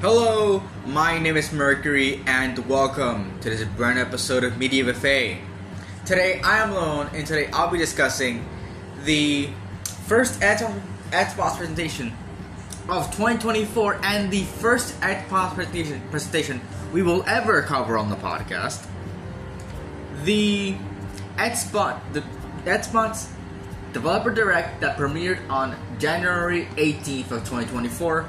Hello, my name is Mercury, and welcome to this brand new episode of Media Buffet. Today I am alone, and today I'll be discussing the first Xbox presentation of 2024 and the first Xbox presentation we will ever cover on the podcast. The Xbox Developer Direct that premiered on January 18th of 2024.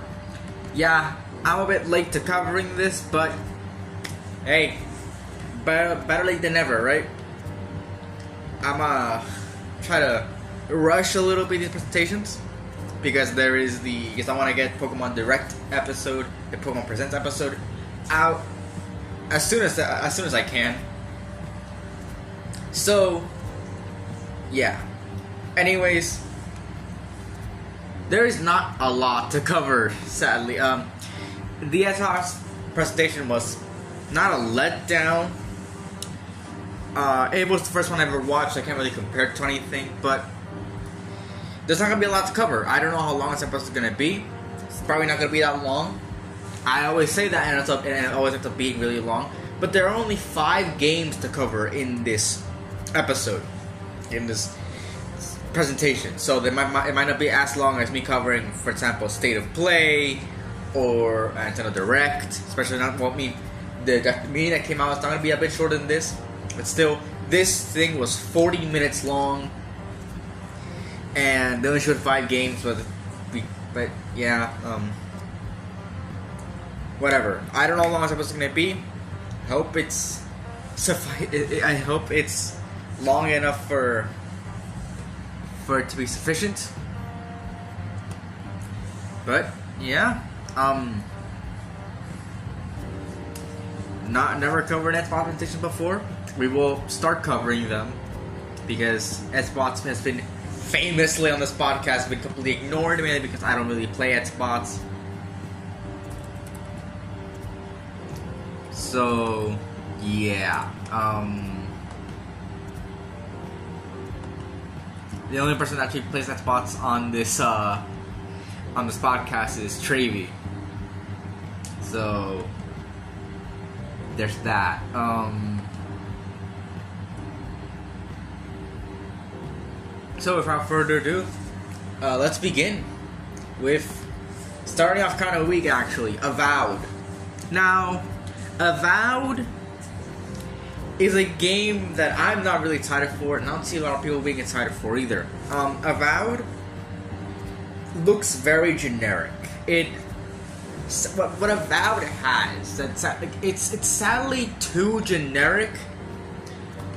Yeah, I'm a bit late to covering this, but hey, better late than never, right? I'm try to rush a little bit these presentations because I want to get Pokemon Direct episode, the Pokemon Presents episode out as soon as I can. So, yeah. Anyways, there is not a lot to cover, sadly. The Xbox presentation was not a letdown. It was the first one I ever watched. I can't really compare it to anything, but there's not gonna be a lot to cover. I don't know how long this episode is gonna be. It's probably not gonna be that long. I always say that, and it always ends up being really long. But there are only 5 games to cover in this episode, in this presentation. So it might not be as long as me covering, for example, State of Play or Nintendo Direct. Especially not the meeting that came out is not gonna be a bit shorter than this. But still, this thing was 40 minutes long, and they only showed 5 games. But yeah, whatever. I don't know how long this episode's gonna be. I hope it's long enough for it to be sufficient. But yeah, never covered Xbox presentations before. We will start covering them because Xbox has been famously on this podcast been completely ignored, mainly because I don't really play Xbox. So yeah, the only person that actually plays Xbox on this podcast is Trevi. So there's that. So without further ado, let's begin with starting off kind of weak, actually. Avowed. Now, Avowed is a game that I'm not really excited for, and I don't see a lot of people being excited for either. Avowed looks very generic. What Avowed has, it's sadly too generic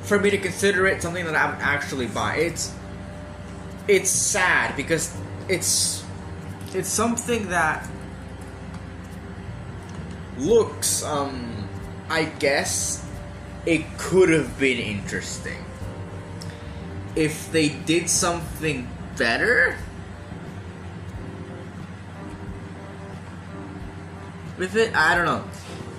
for me to consider it something that I would actually buy. It's sad because it's something that looks, I guess it could have been interesting if they did something better with it. I don't know.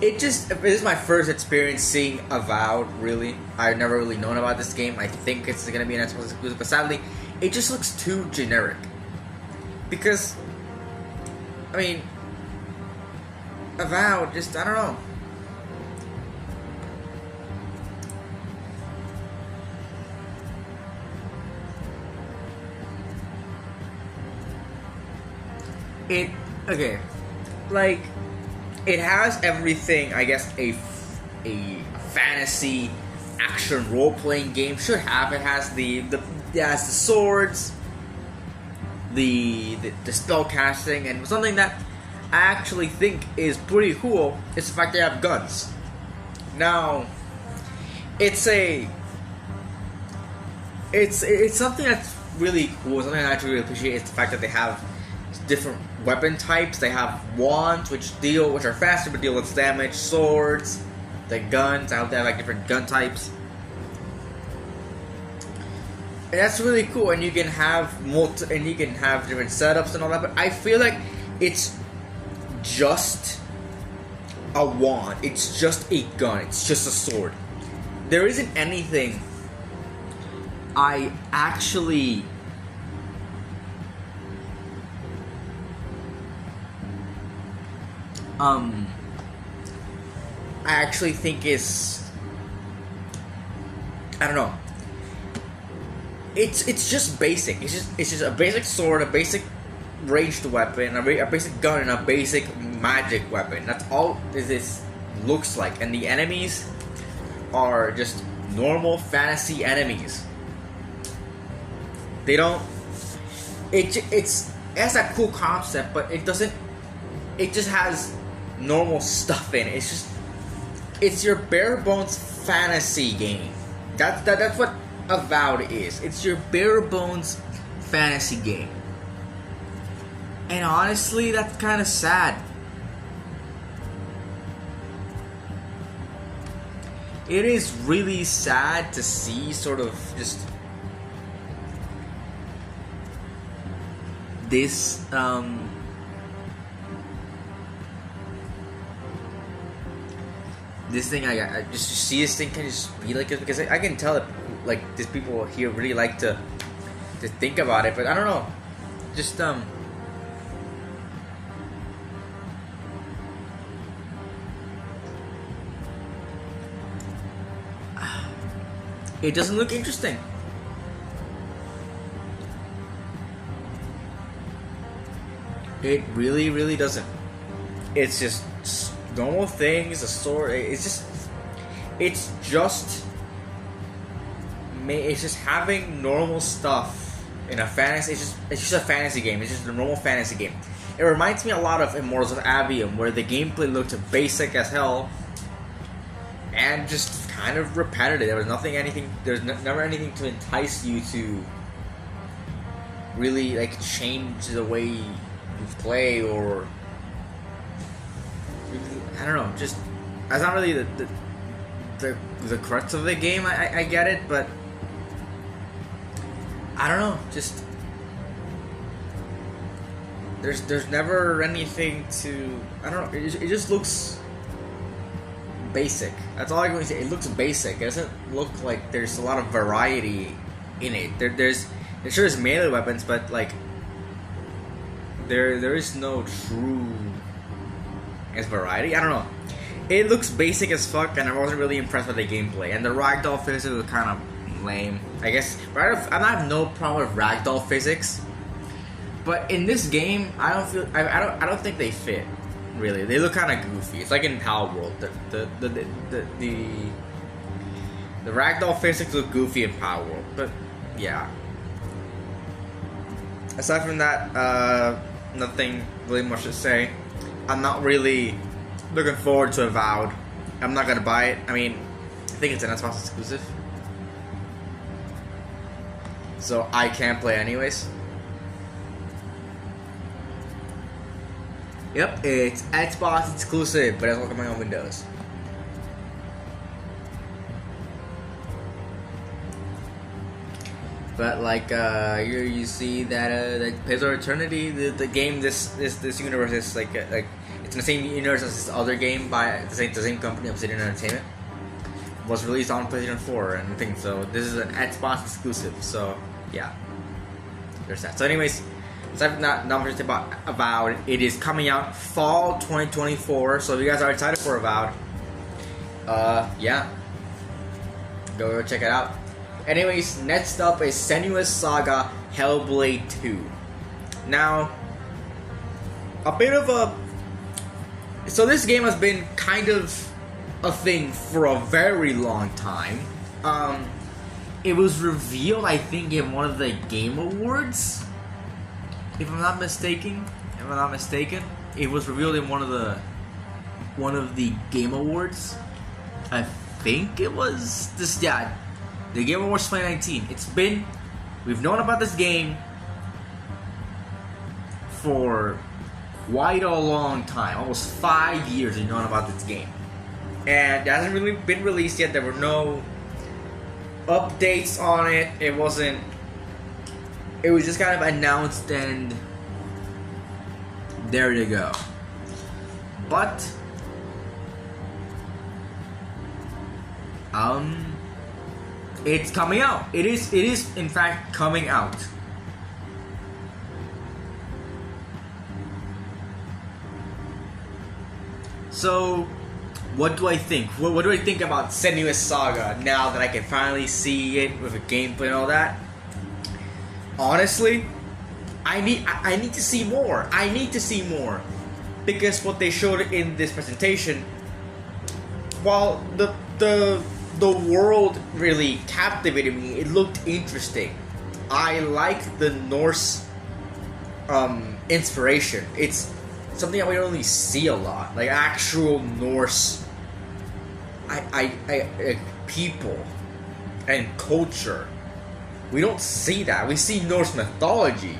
This is my first experience seeing Avowed, really. I've never really known about this game. I think it's going to be an Xbox exclusive, but sadly, it just looks too generic. Because, I mean, Avowed, just, I don't know. It has everything, I guess, a fantasy action role-playing game should have. It has the swords, the spell casting, and something that I actually think is pretty cool is the fact they have guns. Now, it's something that's really cool. Something I actually really appreciate is the fact that they have different weapon types. They have wands, which are faster but deal less damage. Swords, the guns. I hope they have different gun types. And that's really cool. And you can have different setups and all that. But I feel like it's just a wand. It's just a gun. It's just a sword. There isn't anything I actually I actually think is, I don't know. It's just basic. It's just a basic sword, a basic ranged weapon, a basic gun, and a basic magic weapon. That's all this looks like. And the enemies are just normal fantasy enemies. They don't. It has that cool concept, but it doesn't. It just has normal stuff in it. It's your bare bones fantasy game. That's what Avowed is. It's your bare bones fantasy game. And honestly, that's kind of sad. It is really sad to see sort of just this this thing. I just see this thing can just be like it, because I can tell that like these people here really like to think about it, but I don't know. Just it doesn't look interesting. It really, really doesn't. It's just normal things, a sword. It's just having normal stuff in a fantasy. It's just a fantasy game. It's just a normal fantasy game. It reminds me a lot of Immortals of Avium, where the gameplay looked basic as hell and just kind of repetitive. There was never anything to entice you to really like change the way you play, or I don't know. Just that's not really the crux of the game. I get it, but I don't know. Just there's never anything to. I don't know. It just looks basic. That's all I'm going to say. It looks basic. It doesn't look like there's a lot of variety in it. There's melee weapons, but like there is no true variety. I don't know. It looks basic as fuck, and I wasn't really impressed with the gameplay. And the ragdoll physics was kind of lame. I guess I have no problem with ragdoll physics, but in this game, I don't think they fit. Really, they look kind of goofy. It's like in Power World. The ragdoll physics look goofy in Power World, but yeah. Aside from that, nothing really much to say. I'm not really looking forward to Avowed. I'm not gonna buy it. I mean, I think it's an Xbox exclusive, so I can't play anyways. Yep, it's Xbox exclusive, but it's not coming on Windows. But like here you see that like Pizzo Eternity, the game, this universe is like it's in the same universe as this other game by the same company, Obsidian Entertainment. Was released on PlayStation 4 and things, so this is an Xbox exclusive. So yeah, there's that. So anyways, aside from that, not much about Avowed. It is coming out fall 2024. So if you guys are excited for Avowed, yeah, go check it out. Anyways, next up is Senua's Saga Hellblade 2. Now, a bit of a... So this game has been kind of a thing for a very long time. It was revealed, I think, in one of the Game Awards. If I'm not mistaken. It was revealed in one of the Game Awards. I think it was this, yeah. The Game Awards 2019. We've known about this game for quite a long time. Almost 5 years we've known about this game. And it hasn't really been released yet. There were no updates on it. It was just kind of announced and there you go. But it's coming out. It is in fact coming out. So, what do I think? What do I think about Senua's Saga now that I can finally see it with a gameplay and all that? Honestly, I need to see more. I need to see more. Because what they showed in this presentation, while the world really captivated me, it looked interesting. I like the Norse inspiration. It's something that we don't really see a lot, like actual Norse people and culture. We don't see that. We see Norse mythology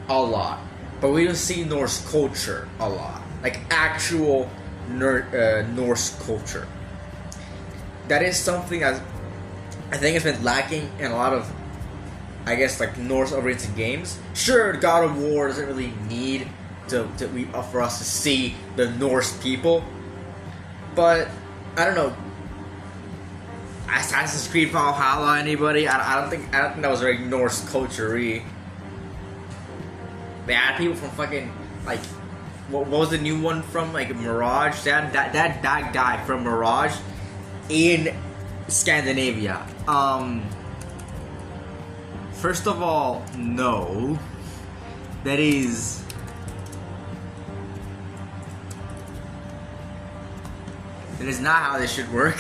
a lot, but we don't see Norse culture a lot, like actual Norse culture. That is something that I think has been lacking in a lot of, I guess, like Norse-oriented games. Sure, God of War doesn't really need for us to see the Norse people, but I don't know. Assassin's Creed Valhalla, anybody? I don't think that was very Norse culture-y. They had people from fucking like what was the new one from, like Mirage? That guy from Mirage in Scandinavia. First of all, no. That is not how this should work.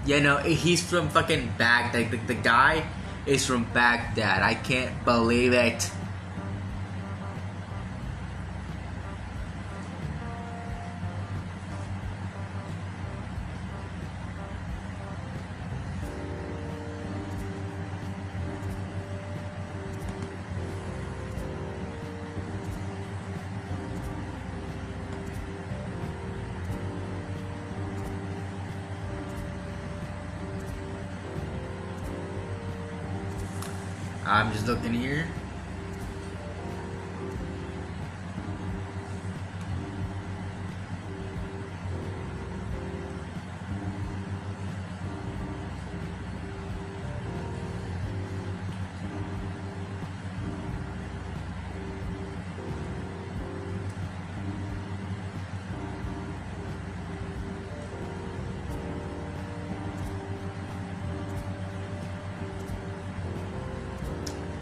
Yeah, no, he's from fucking Baghdad. The guy is from Baghdad. I can't believe it. I'm just looking here.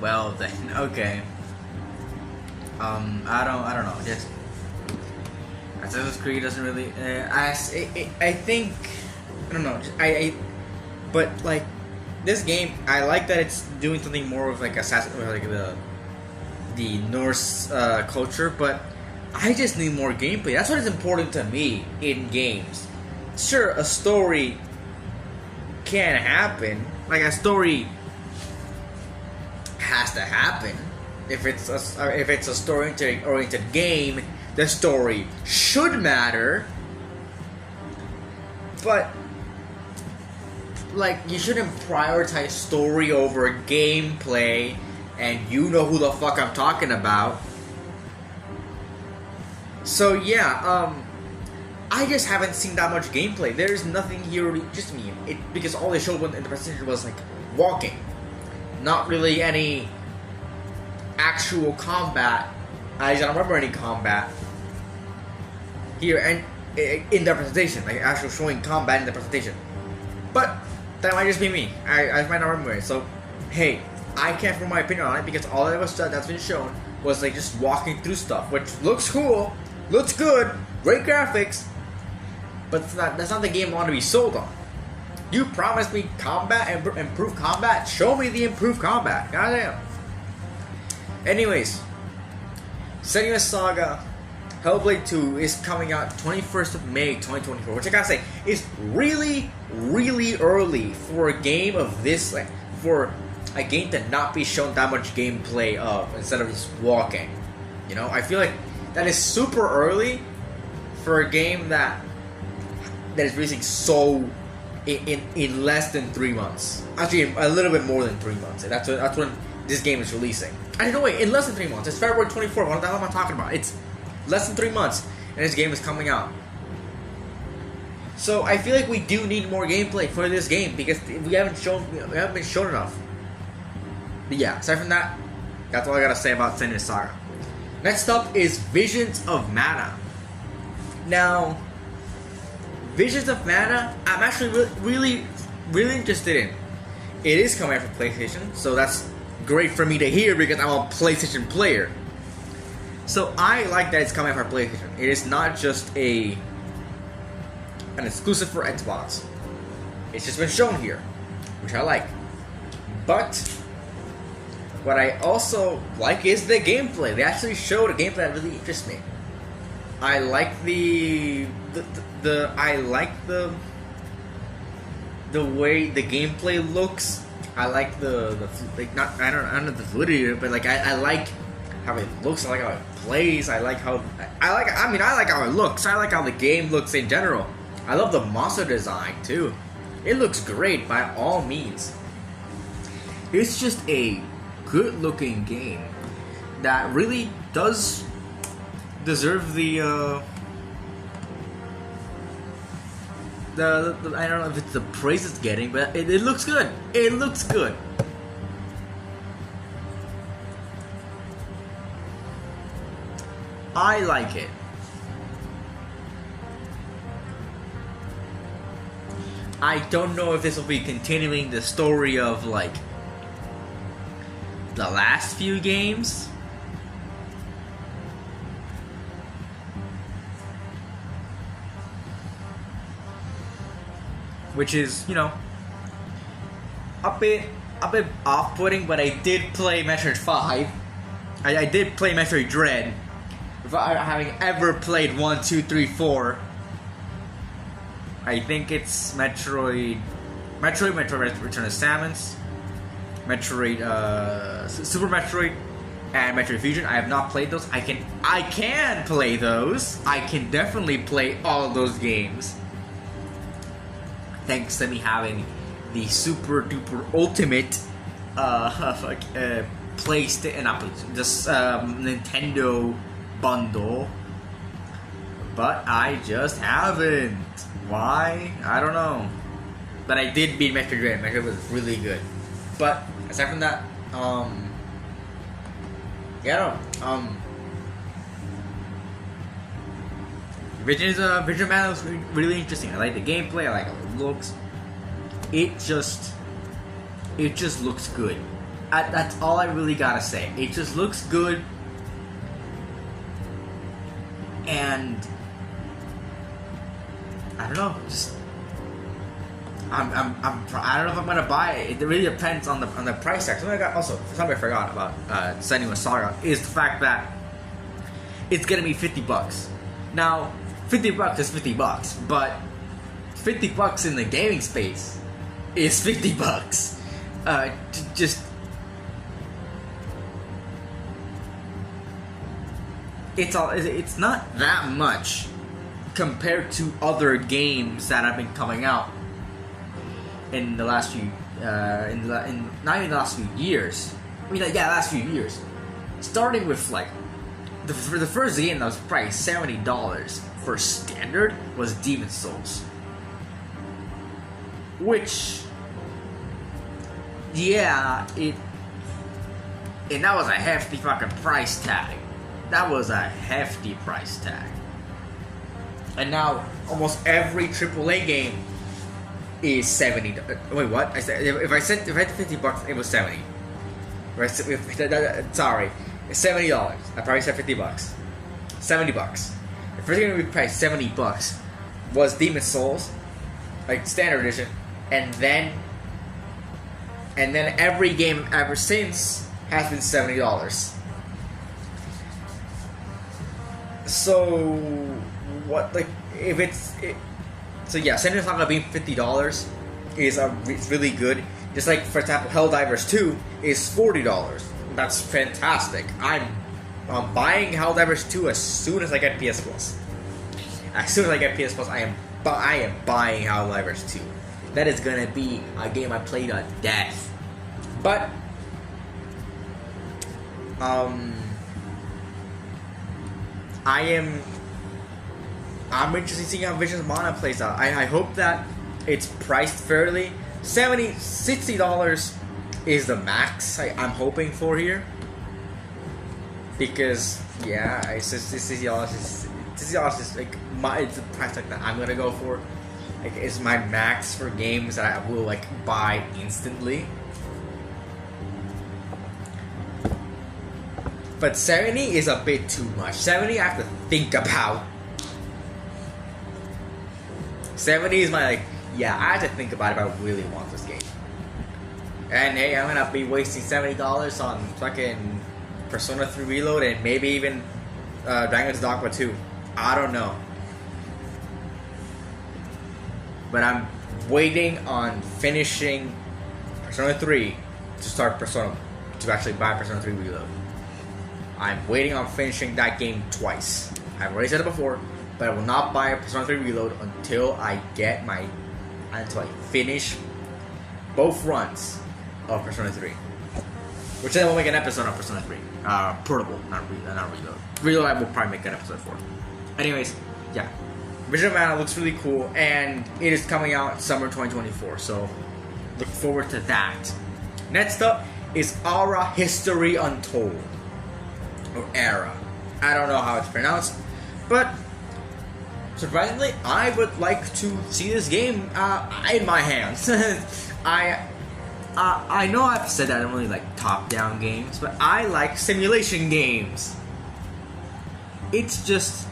Well then, okay. I don't know. Just Assassin's Creed doesn't really. I think I don't know. But like this game, I like that it's doing something more with like Assassin, or like the Norse culture. But I just need more gameplay. That's what is important to me in games. Sure, a story can happen. Like a story has to happen. If it's a story-oriented game, the story should matter. But like, you shouldn't prioritize story over gameplay. And you know who the fuck I'm talking about. So yeah, I just haven't seen that much gameplay. There's nothing here, just me. Because all they showed in the presentation was like walking. Not really any actual combat. I don't remember any combat here and in the presentation, like actual showing combat in the presentation. But that might just be me. I might not remember it. So hey, I can't form my opinion on it because all that was that's been shown was like just walking through stuff, which looks cool, looks good, great graphics, but that's not the game I want to be sold on. You promised me combat and improved combat. Show me the improved combat. Goddamn. Anyways, Senua's Saga Hellblade 2 is coming out 21st of May 2024, which I gotta say is really, really early for a game of this, like for a game to not be shown that much gameplay of instead of just walking. You know, I feel like that is super early for a game that is releasing so in less than 3 months. Actually, a little bit more than 3 months. That's when this game is releasing. I don't know, wait, in less than 3 months. It's February 24th. What the hell am I talking about? It's less than 3 months, and this game is coming out. So I feel like we do need more gameplay for this game because we haven't been shown enough. But yeah, aside from that, that's all I gotta say about Senua Saga. Next up is Visions of Mana. Now, Visions of Mana, I'm actually really interested in. It is coming out for PlayStation, so that's great for me to hear because I'm a PlayStation player. So I like that it's coming out for PlayStation. It is not just an exclusive for Xbox. It's just been shown here, which I like. But what I also like is the gameplay. They actually showed a gameplay that really interests me. I like the way the gameplay looks. I like I don't know the fluidity, but like I like how it looks. I like how it plays. I like how it looks. I like how the game looks in general. I love the monster design too. It looks great by all means. It's just a good looking game that really does deserve the I don't know if it's the praise it's getting, but it looks good. It looks good. I like it. I don't know if this will be continuing the story of like the last few games. Which is, you know, a bit off-putting, but I did play Metroid 5. I did play Metroid Dread. Without having ever played 1, 2, 3, 4. I think it's Metroid Return of Samus, Metroid, Super Metroid, and Metroid Fusion. I have not played those. I can play those. I can definitely play all of those games. Thanks to me having the super duper ultimate PlayStation, this Nintendo bundle, but I just haven't. Why? I don't know. But I did beat Metroid Dread. Metroid was really good. But aside from that, Vision Man was really interesting. I like the gameplay. I like how it looks. It just looks good. That's all I really gotta say. It just looks good, and I don't know. Just I don't know if I'm gonna buy it. It really depends on the price tag. Something I forgot about Senua Saga is the fact that it's gonna be $50. Now, $50 is $50, but $50 in the gaming space is $50. It's not that much compared to other games that have been coming out in the last few not even the last few years. I mean, last few years. Starting with like the first game that was priced $70 for standard was Demon's Souls, which and that was a hefty fucking price tag. That was a hefty price tag. And now almost every AAA game is $70. Wait, what? I said if I said $50, it was $70. Sorry, it's $70. I probably said $50. $70. The first game we priced $70 was Demon's Souls, like standard edition, and then every game ever since has been $70. So what? Like if it's so yeah, Senua Saga being $50 it's really good. Just like for example, Helldivers 2 is $40. That's fantastic. I'm buying Helldivers 2 as soon as I get PS Plus. As soon as I get PS Plus, I am buying Helldivers 2. That is gonna be a game I play to death. But I'm interested in seeing how Vision's Mana plays out. I hope that it's priced fairly. $60 is the max I'm hoping for here. Because, yeah, it's just $60 is like it's the price like that I'm gonna go for. Like, it's my max for games that I will like buy instantly. But 70 is a bit too much. 70 I have to think about. 70 is my like, yeah, I have to think about if I really want this game. And hey, I'm gonna be wasting $70 on fucking Persona 3 Reload and maybe even Dragon's Dogma 2. I don't know. But I'm waiting on finishing Persona 3 to start Persona, to actually buy Persona 3 Reload. I'm waiting on finishing that game twice. I've already said it before, but I will not buy Persona 3 Reload until I finish both runs of Persona 3. Which then we'll make an episode on Persona 3. Portable, not Reload. Reload I will probably make an episode for. Anyways, yeah. Vision of Mana looks really cool, and it is coming out summer 2024, so look forward to that. Next up is Aura History Untold. Or Era. I don't know how it's pronounced, but surprisingly, I would like to see this game in my hands. I know I've said that I don't really like top-down games, but I like simulation games. It's just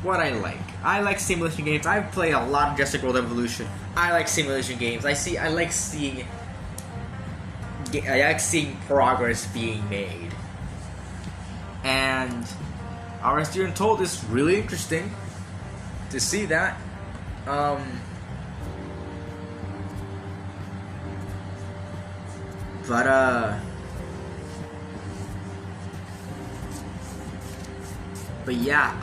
what I like. I like simulation games. I've played a lot of Jurassic World Evolution. I like simulation games. I like seeing progress being made. And Aura History Untold is really interesting to see that. But yeah,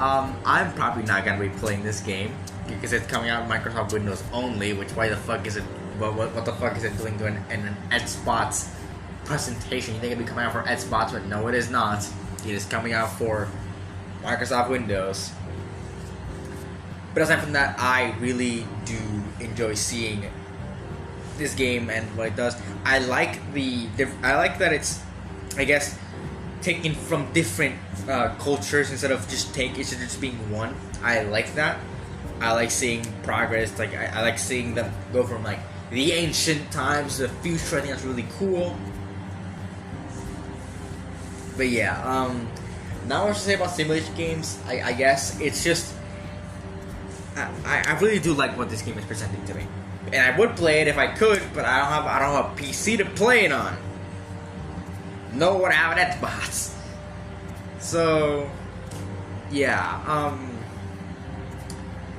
I'm probably not gonna be playing this game because it's coming out on Microsoft Windows only. Which why the fuck is it? What the fuck is it doing an Xbox presentation? You think it'd be coming out for Xbox, but no, it is not. It is coming out for Microsoft Windows. But aside from that, I really do enjoy seeing this game and what it does. I like that it's, I guess, taken from different cultures instead of just being one. I like that. I like seeing progress. Like I like seeing them go from like the ancient times to the future. I think that's really cool. But yeah, not much to say about simulation games. I guess it's just I really do like what this game is presenting to me, and I would play it if I could, but I don't have a PC to play it on. No one have an Xbox. So yeah,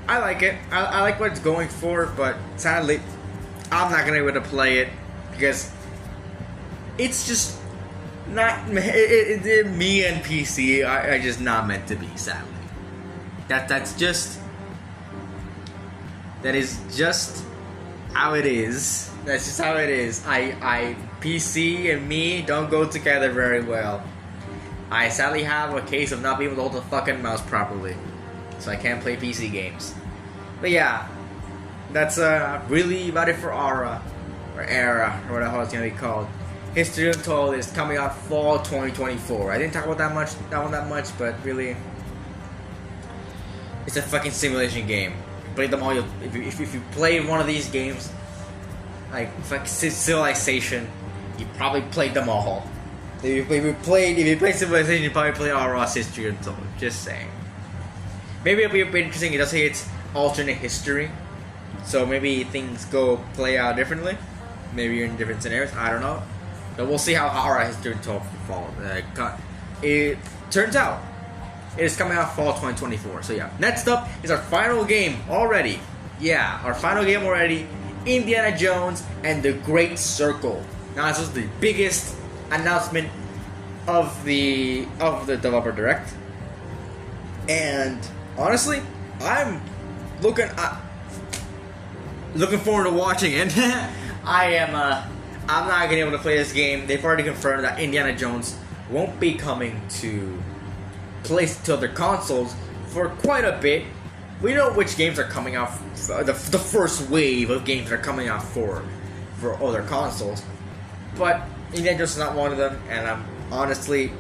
I like it. I like what it's going for, but sadly, I'm not gonna be able to play it because it's just not me and PC are just not meant to be. Sadly, that is just how it is. That's just how it is. PC and me don't go together very well. I sadly have a case of not being able to hold the fucking mouse properly, so I can't play PC games. But yeah, that's really about it for Aura, or Era, or what the hell it's gonna be called. History Untold is coming out fall 2024. I didn't talk about that one that much, but really, it's a fucking simulation game. Play them all. If you play one of these games, like Civilization, you probably played them all. If you played Civilization, you probably played Aura's History Untold. Just saying. Maybe it'll be a bit interesting. It does say it's alternate history, so maybe things play out differently. Maybe you're in different scenarios. I don't know. But we'll see how Aura History Untold falls. It turns out it is coming out fall 2024. So yeah. Next up is our final game already. Yeah, our final game already. Indiana Jones and the Great Circle. Now this was the biggest announcement of the developer direct, and honestly, I'm looking forward to watching it. I'm not gonna be able to play this game. They've already confirmed that Indiana Jones won't be coming to other consoles for quite a bit, we know which games are coming out. The first wave of games that are coming out for other consoles, but Indiana Jones is not one of them, and I honestly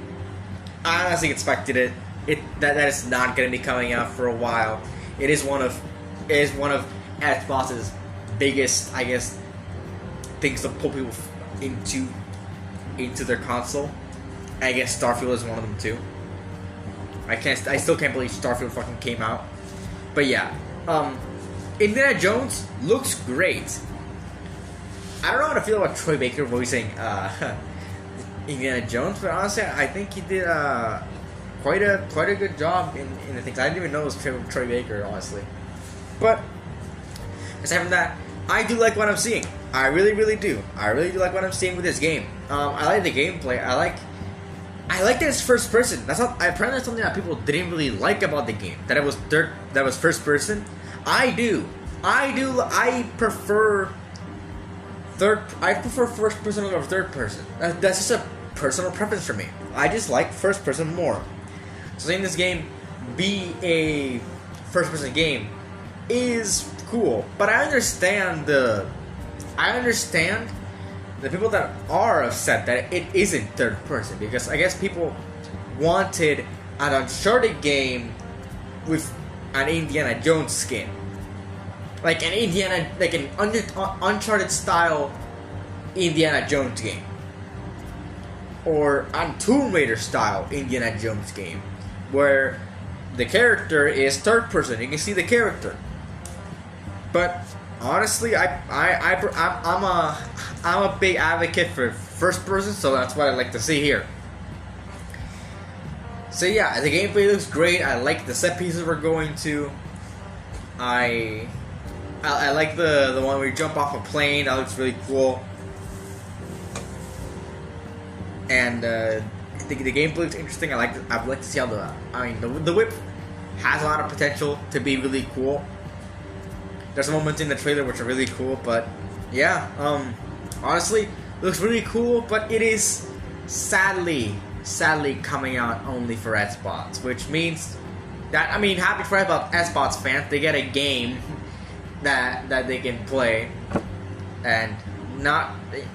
expected it. That is not going to be coming out for a while. It is one of Xbox's biggest, I guess, things to pull people into their console. I guess Starfield is one of them too. I still can't believe Starfield fucking came out. But yeah, Indiana Jones looks great. I don't know how to feel about Troy Baker voicing Indiana Jones, but honestly, I think he did quite a good job in the things. I didn't even know it was Troy Baker, honestly. But aside from that, I do like what I'm seeing. I really, really do. I really do like what I'm seeing with this game. I like the gameplay. I like that it's first person. Apparently that's something that people didn't really like about the game. That it was first person. I prefer first person over third person. That's just a personal preference for me. I just like first person more. So seeing this game be a first person game is cool, but I understand the people that are upset that it isn't third person, because I guess people wanted an Uncharted game with an Indiana Jones skin, like an Uncharted style Indiana Jones game, or a Tomb Raider style Indiana Jones game, where the character is third person. You can see the character. But honestly, I'm a big advocate for first person, so that's what I like to see here. So yeah, the gameplay looks great. I like the set pieces we're going to. I like the one where you jump off a plane. That looks really cool. And the gameplay looks interesting. I'd like to see how the whip has a lot of potential to be really cool. There's moments in the trailer which are really cool, but yeah, honestly, it looks really cool, but it is sadly coming out only for Xbox, which means that, happy for Xbox fans, they get a game that they can play and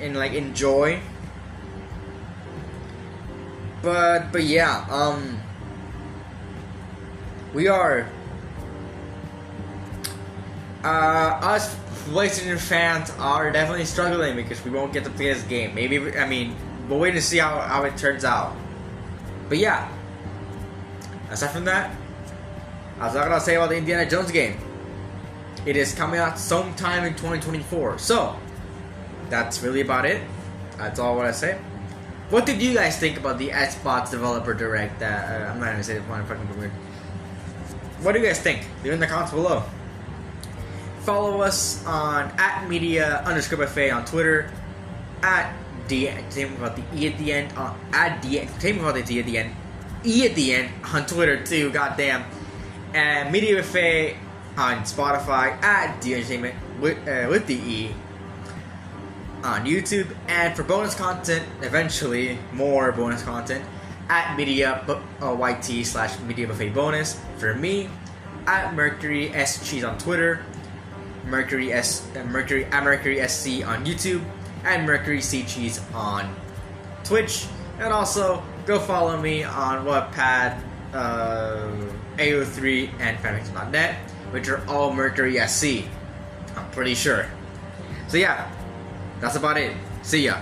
enjoy. But yeah, we are us PlayStation fans are definitely struggling because we won't get to play this game. We'll wait to see how it turns out. But yeah, aside from that, that's all I gotta say about the Indiana Jones game. It is coming out sometime in 2024. So that's really about it. That's all I want to say. What did you guys think about the Xbox Developer Direct? I'm not gonna say the one fucking weird. What do you guys think? Leave in the comments below. Follow us on @media_buffet on Twitter, @DEntertainment about the E at the end, @DEntertainment about the D at the end, E at the end on Twitter too. Goddamn, and Media Buffet on Spotify, @DEntertainment with the E on YouTube, and for bonus content, eventually more bonus content, @media_YT/Media Buffet bonus for me, @Mercury S Cheese on Twitter, Mercury SC on YouTube, and Mercury C Cheese on Twitch. And also go follow me on Wattpad, AO3, and fanfiction.net, which are all Mercury SC. I'm pretty sure. So yeah, that's about it. See ya.